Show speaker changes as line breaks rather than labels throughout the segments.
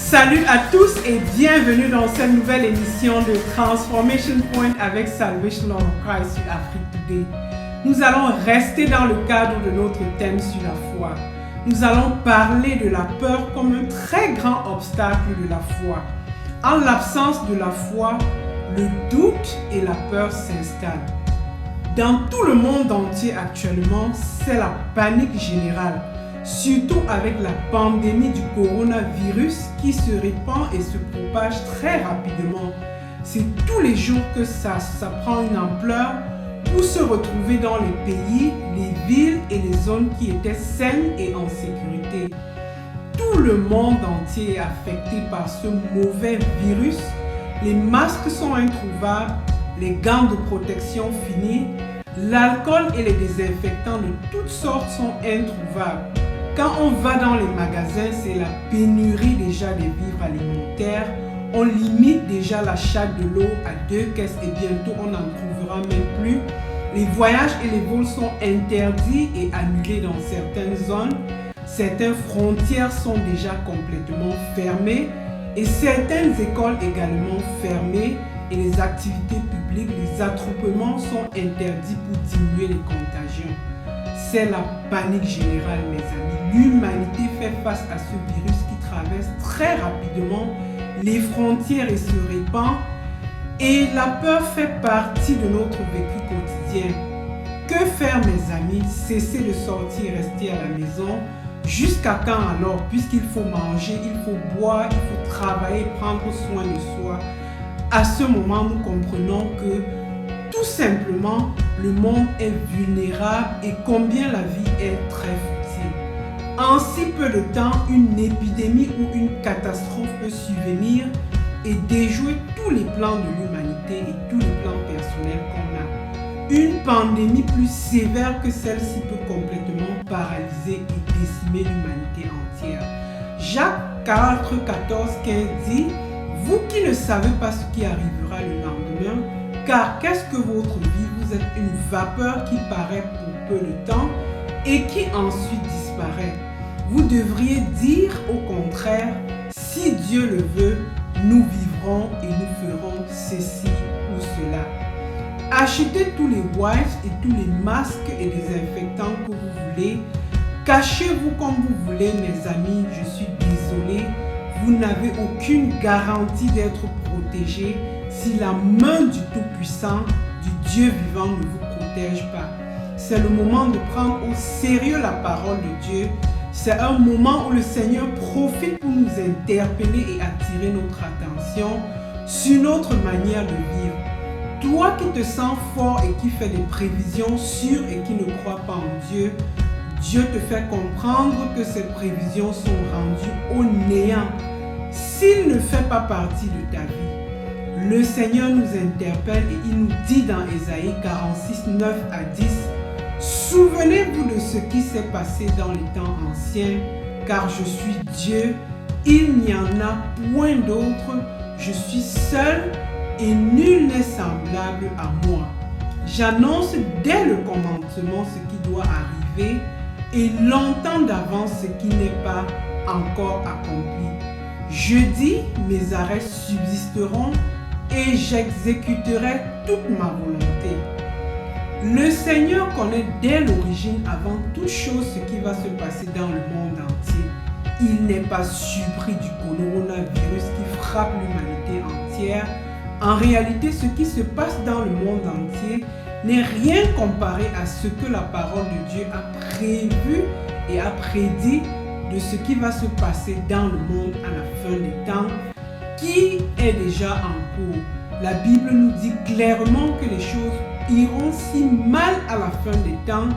Salut à tous et bienvenue dans cette nouvelle émission de Transformation Point avec Salvation of Christ sur Afrique Today. Nous allons rester dans le cadre de notre thème sur la foi. Nous allons parler de la peur comme un très grand obstacle de la foi. En l'absence de la foi, le doute et la peur s'installent. Dans tout le monde entier actuellement, c'est la panique générale. Surtout avec la pandémie du coronavirus qui se répand et se propage très rapidement. C'est tous les jours que ça prend une ampleur pour se retrouver dans les pays, les villes et les zones qui étaient saines et en sécurité. Tout le monde entier est affecté par ce mauvais virus. Les masques sont introuvables, les gants de protection finis, l'alcool et les désinfectants de toutes sortes sont introuvables. Quand on va dans les magasins, c'est la pénurie déjà des vivres alimentaires. On limite déjà l'achat de l'eau à 2 caisses et bientôt on n'en trouvera même plus. Les voyages et les vols sont interdits et annulés dans certaines zones. Certaines frontières sont déjà complètement fermées et certaines écoles également fermées et les activités publiques, les attroupements sont interdits pour diminuer les contagions. C'est la panique générale, mes amis. L'humanité fait face à ce virus qui traverse très rapidement les frontières et se répand. Et la peur fait partie de notre vécu quotidien. Que faire, mes amis? Cesser de sortir, rester à la maison. Jusqu'à quand alors? Puisqu'il faut manger, il faut boire, il faut travailler, prendre soin de soi. À ce moment, nous comprenons que tout simplement, le monde est vulnérable et combien la vie est très futile. En si peu de temps, une épidémie ou une catastrophe peut survenir et déjouer tous les plans de l'humanité et tous les plans personnels qu'on a. Une pandémie plus sévère que celle-ci peut complètement paralyser et décimer l'humanité entière. Jacques 4, 14, 15 dit « Vous qui ne savez pas ce qui arrivera le lendemain, car qu'est-ce que votre vie? Vous êtes une vapeur qui paraît pour peu de temps et qui ensuite disparaît. Vous devriez dire au contraire, si Dieu le veut, nous vivrons et nous ferons ceci ou cela. Achetez tous les wipes et tous les masques et désinfectants que vous voulez. Cachez-vous comme vous voulez, mes amis, je suis désolé. Vous n'avez aucune garantie d'être protégé si la main du Tout-Puissant, du Dieu vivant ne vous protège pas. C'est le moment de prendre au sérieux la parole de Dieu. C'est un moment où le Seigneur profite pour nous interpeller et attirer notre attention sur notre manière de vivre. Toi qui te sens fort et qui fais des prévisions sûres et qui ne crois pas en Dieu, Dieu te fait comprendre que ces prévisions sont rendues au néant s'il ne fait pas partie de ta vie. Le Seigneur nous interpelle et il nous dit dans Ésaïe 46, 9 à 10 « Souvenez-vous de ce qui s'est passé dans les temps anciens, car je suis Dieu, il n'y en a point d'autre, je suis seul et nul n'est semblable à moi. J'annonce dès le commencement ce qui doit arriver et longtemps d'avance ce qui n'est pas encore accompli. Je dis, mes arrêts subsisteront et j'exécuterai toute ma volonté. » Le Seigneur connaît dès l'origine, avant toute chose, ce qui va se passer dans le monde entier. Il n'est pas surpris du coronavirus qui frappe l'humanité entière. En réalité, ce qui se passe dans le monde entier n'est rien comparé à ce que la parole de Dieu a prévu et a prédit de ce qui va se passer dans le monde à la fin des temps, qui est déjà en cours. La Bible nous dit clairement que les choses iront si mal à la fin des temps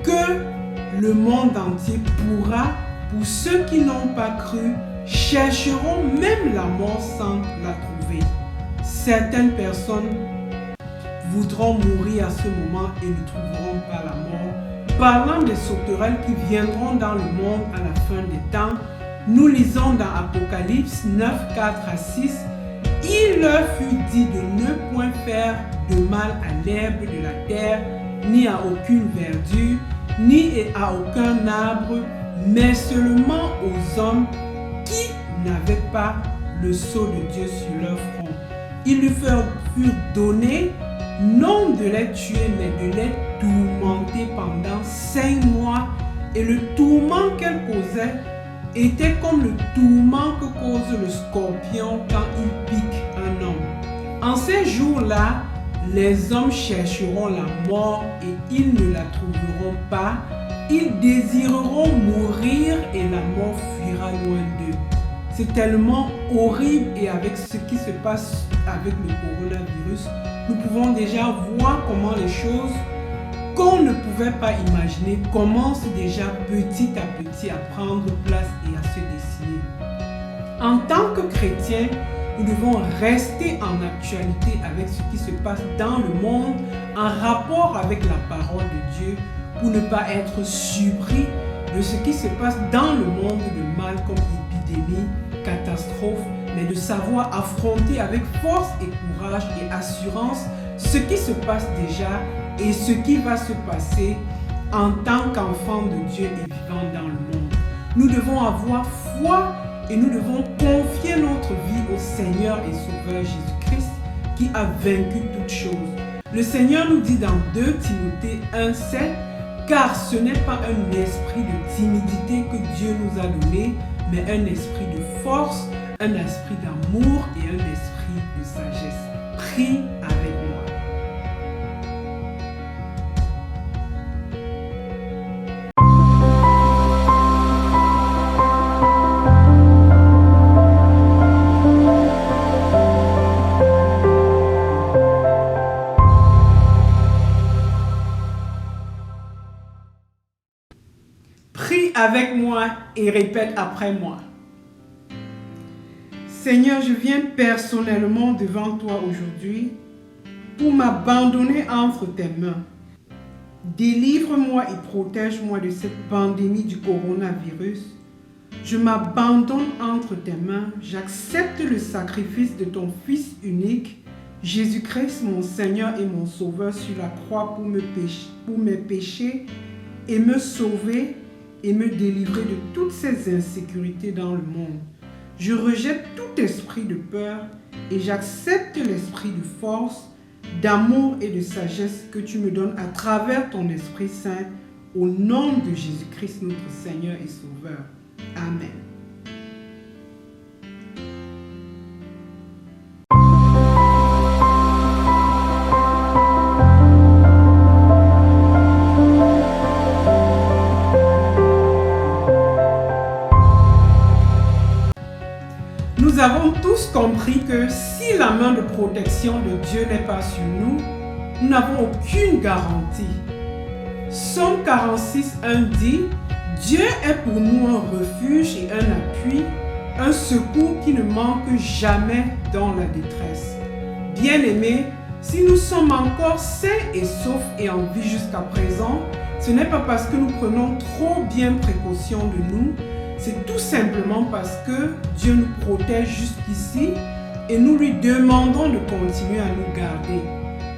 que le monde entier pourra, pour ceux qui n'ont pas cru, chercheront même la mort sans la trouver. Certaines personnes voudront mourir à ce moment et ne trouveront pas la mort. Parlant des sauterelles qui viendront dans le monde à la fin des temps, nous lisons dans Apocalypse 9, 4 à 6, « Il leur fut dit de ne point faire de mal à l'herbe de la terre, ni à aucune verdure, ni à aucun arbre, mais seulement aux hommes qui n'avaient pas le sceau de Dieu sur leur front. Ils lui furent donnés non de les tuer, mais de les tourmenter pendant 5 mois. Et le tourment qu'elle causait était comme le tourment que cause le scorpion quand il pique un homme. En ces jours-là, les hommes chercheront la mort et ils ne la trouveront pas. Ils désireront mourir et la mort fuira loin d'eux. C'est tellement horrible, et avec ce qui se passe avec le coronavirus, nous pouvons déjà voir comment les choses qu'on ne pouvait pas imaginer commencent déjà petit à petit à prendre place et à se dessiner. En tant que chrétiens, nous devons rester en actualité avec ce qui se passe dans le monde en rapport avec la parole de Dieu pour ne pas être surpris de ce qui se passe dans le monde de mal comme épidémie, catastrophe, mais de savoir affronter avec force et courage et assurance ce qui se passe déjà et ce qui va se passer en tant qu'enfants de Dieu et vivant dans le monde. Nous devons avoir foi et nous devons confier notre vie au Seigneur et Sauveur Jésus-Christ qui a vaincu toutes choses. Le Seigneur nous dit dans 2 Timothée 1,7 « Car ce n'est pas un esprit de timidité que Dieu nous a donné, mais un esprit de force, un esprit d'amour et un esprit de sagesse. » Prie avec moi. Prie avec moi et répète après moi. Seigneur, je viens personnellement devant toi aujourd'hui pour m'abandonner entre tes mains. Délivre-moi et protège-moi de cette pandémie du coronavirus. Je m'abandonne entre tes mains. J'accepte le sacrifice de ton Fils unique, Jésus-Christ, mon Seigneur et mon Sauveur sur la croix pour mes péchés et me sauver et me délivrer de toutes ces insécurités dans le monde. Je rejette tout esprit de peur et j'accepte l'esprit de force, d'amour et de sagesse que tu me donnes à travers ton Esprit Saint, au nom de Jésus-Christ, notre Seigneur et Sauveur. Amen. Nous avons tous compris que si la main de protection de Dieu n'est pas sur nous, nous n'avons aucune garantie. Psaume 46:1 dit « Dieu est pour nous un refuge et un appui, un secours qui ne manque jamais dans la détresse. » Bien-aimés, si nous sommes encore sains et saufs et en vie jusqu'à présent, ce n'est pas parce que nous prenons trop bien précaution de nous, c'est tout simplement parce que Dieu nous protège jusqu'ici et nous lui demandons de continuer à nous garder.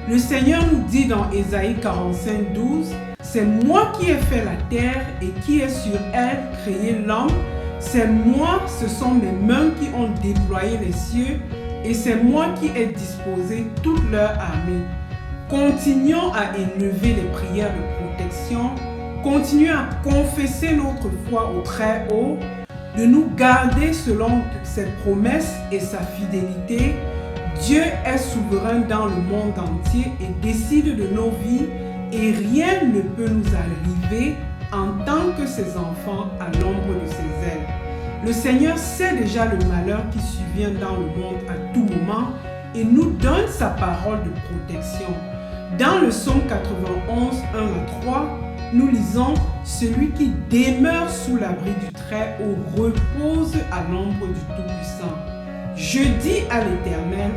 Le Seigneur nous dit dans Ésaïe 45:12 « C'est moi qui ai fait la terre et qui ai sur elle créé l'homme. C'est moi, ce sont mes mains qui ont déployé les cieux et c'est moi qui ai disposé toute leur armée. » Continuons à élever les prières de protection. Continuons à confesser notre foi au Très-Haut, de nous garder selon ses promesses et sa fidélité. Dieu est souverain dans le monde entier et décide de nos vies et rien ne peut nous arriver en tant que ses enfants à l'ombre de ses ailes. Le Seigneur sait déjà le malheur qui survient dans le monde à tout moment et nous donne sa parole de protection. Dans le psaume 91, 1-3, nous lisons « Celui qui demeure sous l'abri du Très-Haut repose à l'ombre du Tout-Puissant. Je dis à l'Éternel,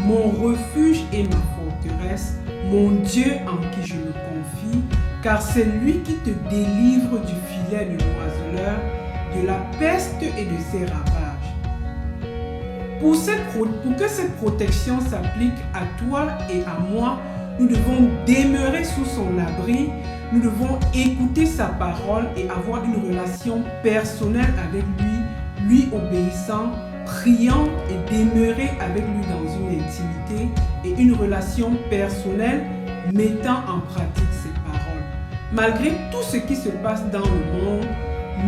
mon refuge et ma forteresse, mon Dieu en qui je me confie, car c'est lui qui te délivre du filet de l'oiseleur, de la peste et de ses ravages. » Pour que cette protection s'applique à toi et à moi, nous devons demeurer sous son abri. Nous devons écouter sa parole et avoir une relation personnelle avec lui, lui obéissant, priant et demeurer avec lui dans une intimité et une relation personnelle, mettant en pratique ses paroles. Malgré tout ce qui se passe dans le monde,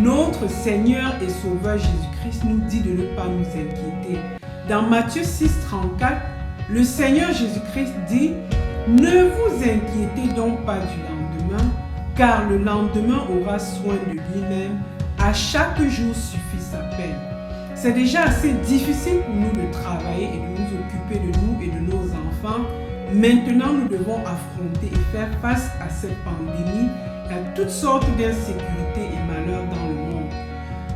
notre Seigneur et Sauveur Jésus-Christ nous dit de ne pas nous inquiéter. Dans Matthieu 6, 34, le Seigneur Jésus-Christ dit « Ne vous inquiétez donc pas du lendemain, car le lendemain aura soin de lui-même. À chaque jour suffit sa peine. » C'est déjà assez difficile pour nous de travailler et de nous occuper de nous et de nos enfants. Maintenant, nous devons affronter et faire face à cette pandémie et à toutes sortes d'insécurités et malheurs dans le monde.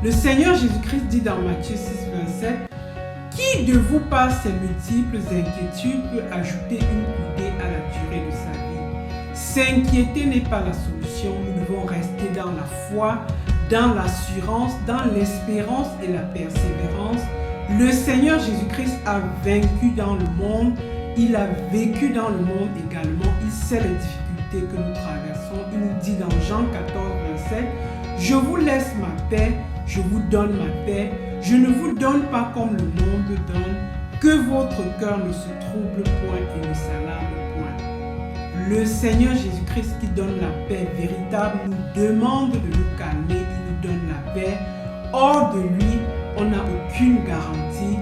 Le Seigneur Jésus-Christ dit dans Matthieu 6, 27, « Qui de vous, par ses multiples inquiétudes, peut ajouter une coudée à la durée de sa vie ?» S'inquiéter n'est pas la solution. Nous devons rester dans la foi, dans l'assurance, dans l'espérance et la persévérance. Le Seigneur Jésus-Christ a vaincu dans le monde. Il a vécu dans le monde également. Il sait les difficultés que nous traversons. Il nous dit dans Jean 14, 27, « Je vous laisse ma paix, je vous donne ma paix. Je ne vous donne pas comme le monde donne. Que votre cœur ne se trouble point et ne s'alarme point. » Le Seigneur Jésus-Christ qui donne la paix véritable nous demande de nous calmer. Il nous donne la paix. Hors de lui, on n'a aucune garantie.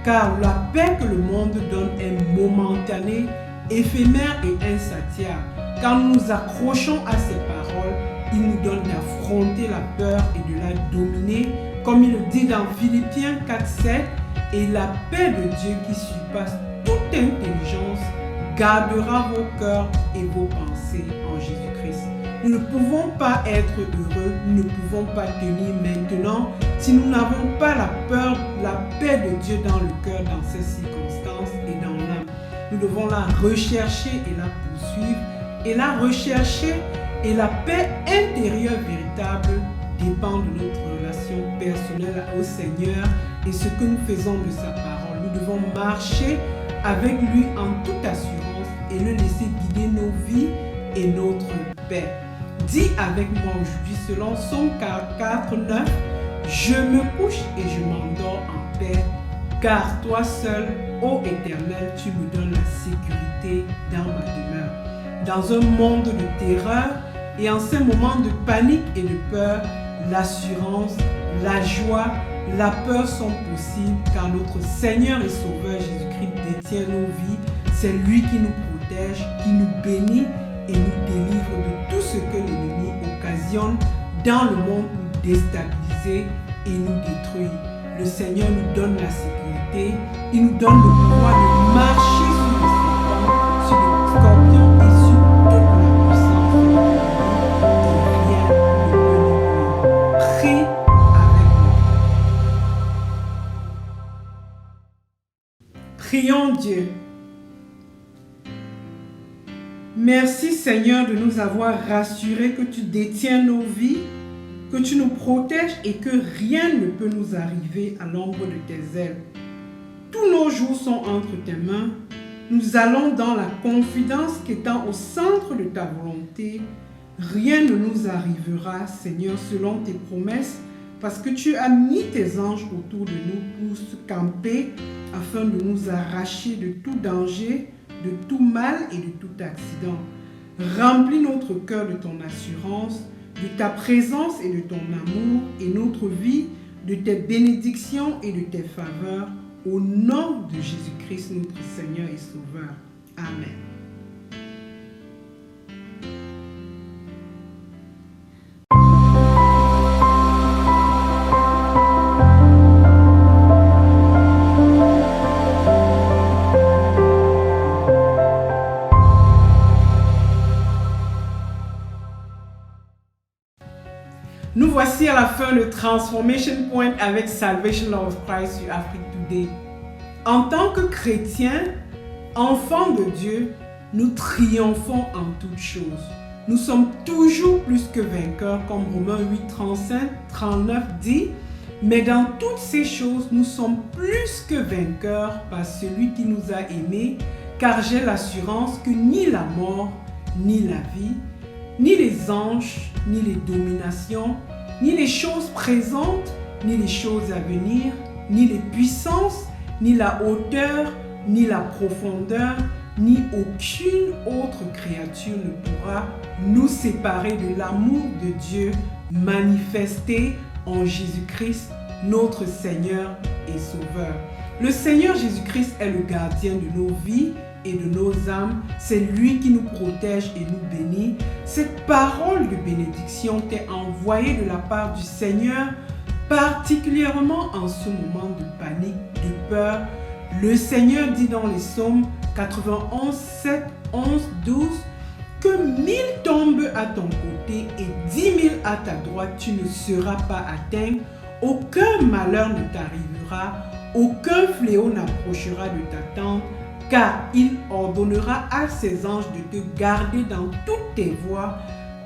Car la paix que le monde donne est momentanée, éphémère et insatiable. Quand nous nous accrochons à ses paroles, il nous donne d'affronter la peur et de la dominer, comme il le dit dans Philippiens 4, 7, « Et la paix de Dieu qui surpasse toute intelligence gardera vos cœurs et vos pensées en Jésus-Christ. » Nous ne pouvons pas être heureux, nous ne pouvons pas tenir maintenant si nous n'avons pas la peur, la paix de Dieu dans le cœur, dans ces circonstances et dans l'âme. Nous devons la rechercher et la poursuivre. Et la rechercher et la paix intérieure véritable dépend de notre relation personnelle au Seigneur et ce que nous faisons de sa parole. Nous devons marcher avec lui en toute assurance et le laisser guider nos vies et notre paix. Dis avec moi aujourd'hui selon Psaume 44, 9, « Je me couche et je m'endors en paix, car toi seul, ô Éternel, tu me donnes la sécurité dans ma demeure. » Dans un monde de terreur et en ces moments de panique et de peur, l'assurance, la joie, la peur sont possibles car notre Seigneur et Sauveur Jésus-Christ détient nos vies. C'est lui qui nous protège, qui nous bénit et nous délivre de tout ce que l'ennemi occasionne dans le monde pour déstabiliser et nous détruire. Le Seigneur nous donne la sécurité, il nous donne le pouvoir de marcher sur les serpents, sur les scorpions et sur toute la puissance de l'ennemi et rien ne peut nous nuire. Prie avec moi. Prions Dieu. Merci Seigneur de nous avoir rassurés que tu détiens nos vies, que tu nous protèges et que rien ne peut nous arriver à l'ombre de tes ailes. Tous nos jours sont entre tes mains. Nous allons dans la confidence qu'étant au centre de ta volonté, rien ne nous arrivera, Seigneur, selon tes promesses, parce que tu as mis tes anges autour de nous pour se camper afin de nous arracher de tout danger, de tout mal et de tout accident. Remplis notre cœur de ton assurance, de ta présence et de ton amour et notre vie de tes bénédictions et de tes faveurs au nom de Jésus-Christ notre Seigneur et Sauveur. Amen. Nous voici à la fin de Transformation Point avec Salvation Law of Christ sur Afrique Today. En tant que chrétiens, enfants de Dieu, nous triomphons en toutes choses. Nous sommes toujours plus que vainqueurs, comme Romains 8, 35, 39 dit. Mais dans toutes ces choses, nous sommes plus que vainqueurs par celui qui nous a aimés, car j'ai l'assurance que ni la mort, ni la vie, ni les anges, ni les dominations, ni les choses présentes, ni les choses à venir, ni les puissances, ni la hauteur, ni la profondeur, ni aucune autre créature ne pourra nous séparer de l'amour de Dieu manifesté en Jésus-Christ, notre Seigneur et Sauveur. Le Seigneur Jésus-Christ est le gardien de nos vies et de nos âmes. C'est lui qui nous protège et nous bénit. Cette parole de bénédiction t'est envoyée de la part du Seigneur, particulièrement en ce moment de panique, de peur. Le Seigneur dit dans les psaumes 91, 7, 11, 12 que 1000 tombent à ton côté et 10 000 à ta droite, tu ne seras pas atteint. Aucun malheur ne t'arrivera, aucun fléau n'approchera de ta tente, car il ordonnera à ses anges de te garder dans toutes tes voies.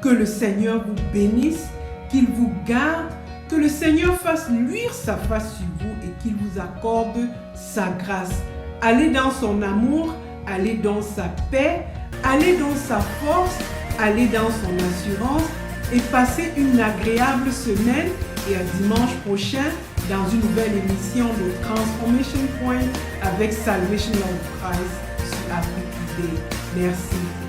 Que le Seigneur vous bénisse, qu'il vous garde, que le Seigneur fasse luire sa face sur vous et qu'il vous accorde sa grâce. Allez dans son amour, allez dans sa paix, allez dans sa force, allez dans son assurance et passez une agréable semaine et à dimanche prochain dans une nouvelle émission de Transformation Point avec Salvation of Christ sur Afrique Today. Merci.